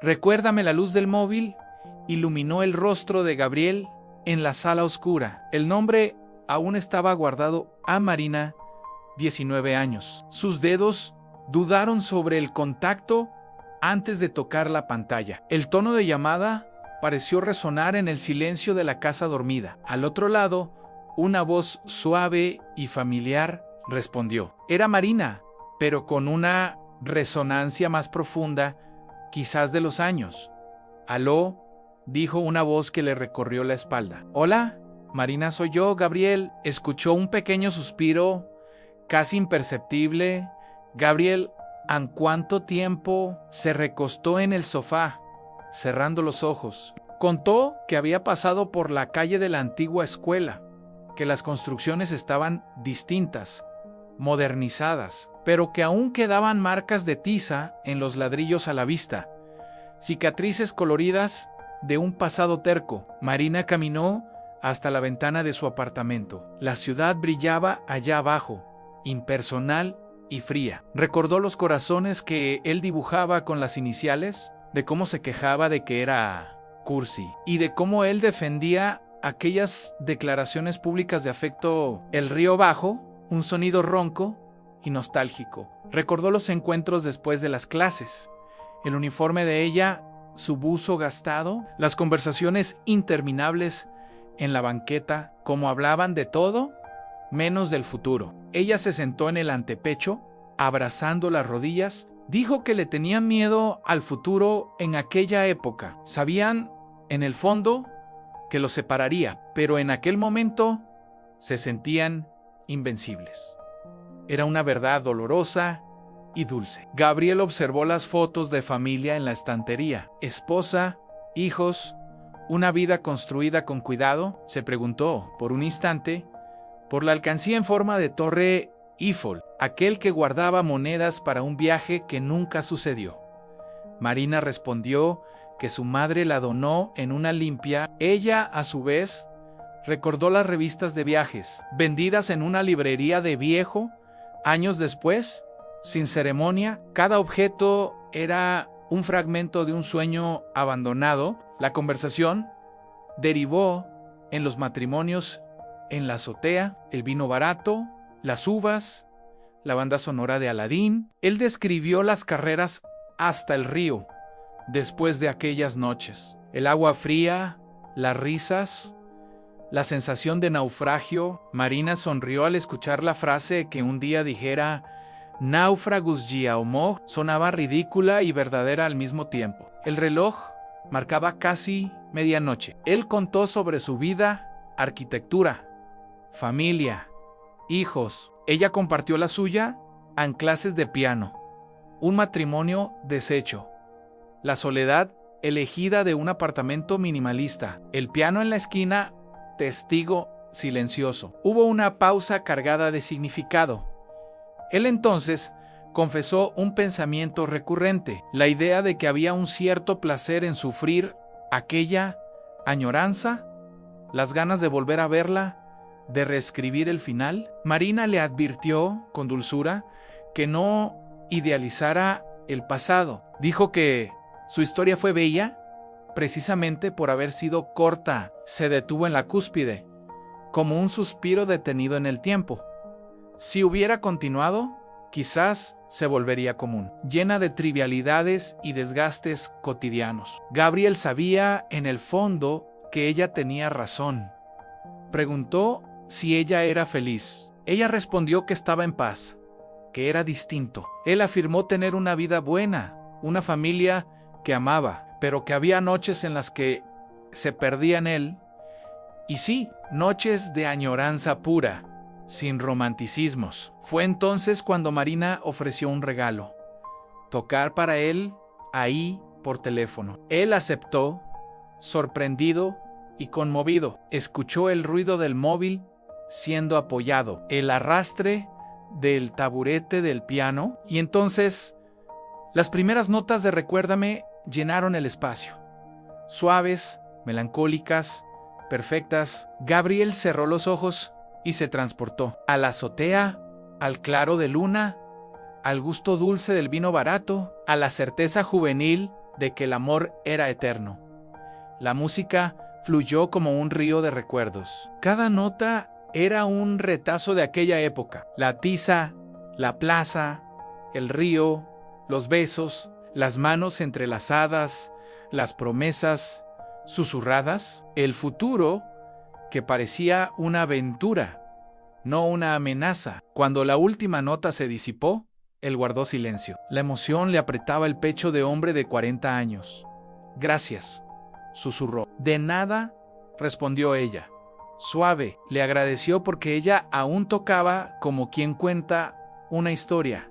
Recuérdame. La luz del móvil iluminó el rostro de Gabriel en la sala oscura. El nombre aún estaba guardado a Marina, 19 años. Sus dedos dudaron sobre el contacto antes de tocar la pantalla. El tono de llamada pareció resonar en el silencio de la casa dormida. Al otro lado, una voz suave y familiar respondió. Era Marina, pero con una resonancia más profunda, quizás de los años. «Aló», dijo una voz que le recorrió la espalda. «Hola, Marina, soy yo, Gabriel». Escuchó un pequeño suspiro, casi imperceptible. Gabriel, ¿en cuánto tiempo? Se recostó en el sofá, cerrando los ojos. Contó que había pasado por la calle de la antigua escuela, que las construcciones estaban distintas, modernizadas, pero que aún quedaban marcas de tiza en los ladrillos a la vista, cicatrices coloridas de un pasado terco. Marina caminó hasta la ventana de su apartamento. La ciudad brillaba allá abajo, impersonal y fría. Recordó los corazones que él dibujaba con las iniciales, de cómo se quejaba de que era cursi, y de cómo él defendía aquellas declaraciones públicas de afecto. El río bajo, un sonido ronco y nostálgico. Recordó los encuentros después de las clases, el uniforme de ella, su buzo gastado, las conversaciones interminables en la banqueta, como hablaban de todo menos del futuro. Ella se sentó en el antepecho, abrazando las rodillas. Dijo que le tenían miedo al futuro en aquella época. Sabían, en el fondo, que los separaría, pero en aquel momento se sentían invencibles. Era una verdad dolorosa y dulce. Gabriel observó las fotos de familia en la estantería. Esposa, hijos, una vida construida con cuidado. Se preguntó, por un instante, por la alcancía en forma de torre Eiffel, aquel que guardaba monedas para un viaje que nunca sucedió. Marina respondió que su madre la donó en una limpia. Ella, a su vez, recordó las revistas de viajes, vendidas en una librería de viejo, años después, sin ceremonia. Cada objeto era un fragmento de un sueño abandonado. La conversación derivó en los matrimonios en la azotea, el vino barato, las uvas, la banda sonora de Aladín. Él describió las carreras hasta el río, después de aquellas noches. El agua fría, las risas, la sensación de naufragio. Marina sonrió al escuchar la frase que un día dijera «náufragus giaomo». Sonaba ridícula y verdadera al mismo tiempo. El reloj marcaba casi medianoche. Él contó sobre su vida, arquitectura, familia, hijos. Ella compartió la suya en clases de piano, un matrimonio deshecho, la soledad elegida de un apartamento minimalista, el piano en la esquina, testigo silencioso. Hubo una pausa cargada de significado. Él entonces confesó un pensamiento recurrente, la idea de que había un cierto placer en sufrir aquella añoranza, las ganas de volver a verla, de reescribir el final. Marina le advirtió con dulzura que no idealizara el pasado. Dijo que su historia fue bella precisamente por haber sido corta. Se detuvo en la cúspide, como un suspiro detenido en el tiempo. Si hubiera continuado, quizás se volvería común, llena de trivialidades y desgastes cotidianos. Gabriel sabía en el fondo que ella tenía razón. Preguntó si ella era feliz. Ella respondió que estaba en paz, que era distinto. Él afirmó tener una vida buena, una familia que amaba, pero que había noches en las que se perdía en él. Y sí, noches de añoranza pura, sin romanticismos. Fue entonces cuando Marina ofreció un regalo: tocar para él ahí por teléfono. Él aceptó, sorprendido y conmovido. Escuchó el ruido del móvil siendo apoyado, el arrastre del taburete del piano, y entonces las primeras notas de Recuérdame llenaron el espacio. Suaves, melancólicas, perfectas. Gabriel cerró los ojos y se transportó a la azotea, al claro de luna, al gusto dulce del vino barato, a la certeza juvenil de que el amor era eterno. La música fluyó como un río de recuerdos. Cada nota era un retazo de aquella época. La tiza, la plaza, el río, los besos, las manos entrelazadas, las promesas susurradas, el futuro que parecía una aventura, no una amenaza. Cuando la última nota se disipó, él guardó silencio. La emoción le apretaba el pecho de hombre de 40 años. «Gracias», susurró. «De nada», respondió ella. Suave, le agradeció porque ella aún tocaba como quien cuenta una historia.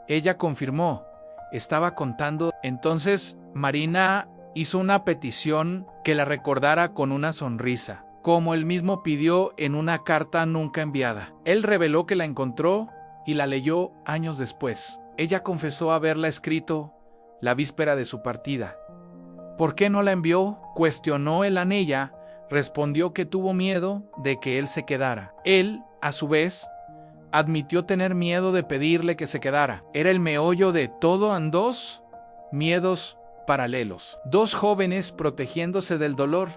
Ella confirmó, estaba contando. Entonces Marina hizo una petición que la recordara con una sonrisa, como él mismo pidió en una carta nunca enviada. Él reveló que la encontró y la leyó años después. Ella confesó haberla escrito la víspera de su partida. ¿Por qué no la envió?, cuestionó él a ella. Respondió que tuvo miedo de que él se quedara. Él, a su vez, admitió tener miedo de pedirle que se quedara. Era el meollo de todo en dos miedos paralelos. Dos jóvenes protegiéndose del dolor,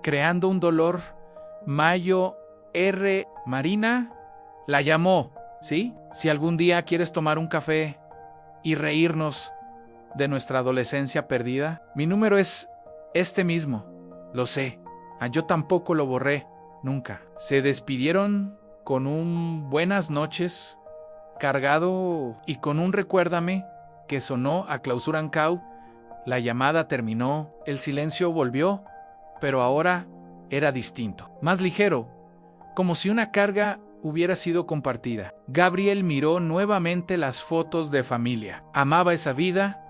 creando un dolor. Mayo R. Marina la llamó, ¿sí? Si algún día quieres tomar un café y reírnos de nuestra adolescencia perdida, mi número es este mismo. Lo sé. Yo tampoco lo borré, nunca. Se despidieron con un buenas noches, cargado y con un recuérdame que sonó a Clausurançau. La llamada terminó, el silencio volvió, pero ahora era distinto, más ligero, como si una carga hubiera sido compartida. Gabriel miró nuevamente las fotos de familia. Amaba esa vida.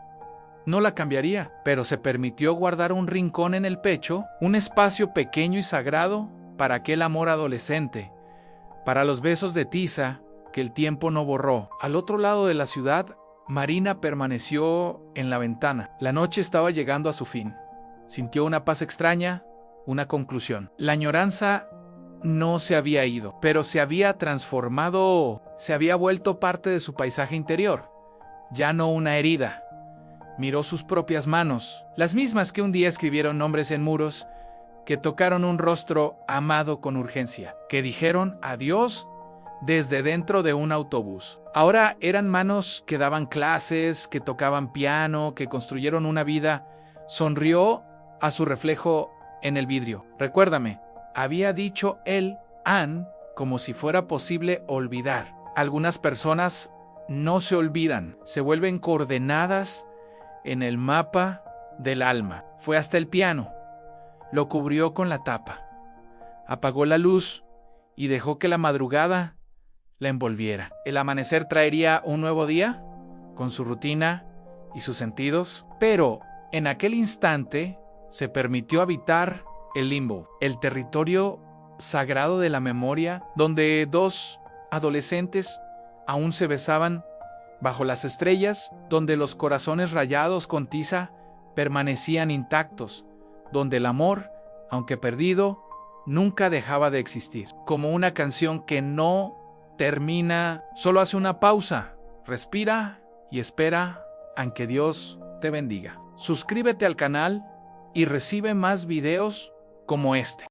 No la cambiaría, pero se permitió guardar un rincón en el pecho, un espacio pequeño y sagrado para aquel amor adolescente, para los besos de tiza que el tiempo no borró. Al otro lado de la ciudad, Marina permaneció en la ventana. La noche estaba llegando a su fin. Sintió una paz extraña, una conclusión. La añoranza no se había ido, pero se había transformado, se había vuelto parte de su paisaje interior, ya no una herida. Miró sus propias manos, las mismas que un día escribieron nombres en muros, que tocaron un rostro amado con urgencia, que dijeron adiós desde dentro de un autobús. Ahora eran manos que daban clases, que tocaban piano, que construyeron una vida. Sonrió a su reflejo en el vidrio. Recuérdame, había dicho él, Anne, como si fuera posible olvidar. Algunas personas no se olvidan, se vuelven coordenadas en el mapa del alma. Fue hasta el piano, lo cubrió con la tapa, apagó la luz y dejó que la madrugada la envolviera. El amanecer traería un nuevo día, con su rutina y sus sentidos, pero en aquel instante se permitió habitar el limbo, el territorio sagrado de la memoria, donde dos adolescentes aún se besaban bajo las estrellas, donde los corazones rayados con tiza permanecían intactos, donde el amor, aunque perdido, nunca dejaba de existir. Como una canción que no termina, solo hace una pausa, respira y espera a que Dios te bendiga. Suscríbete al canal y recibe más videos como este.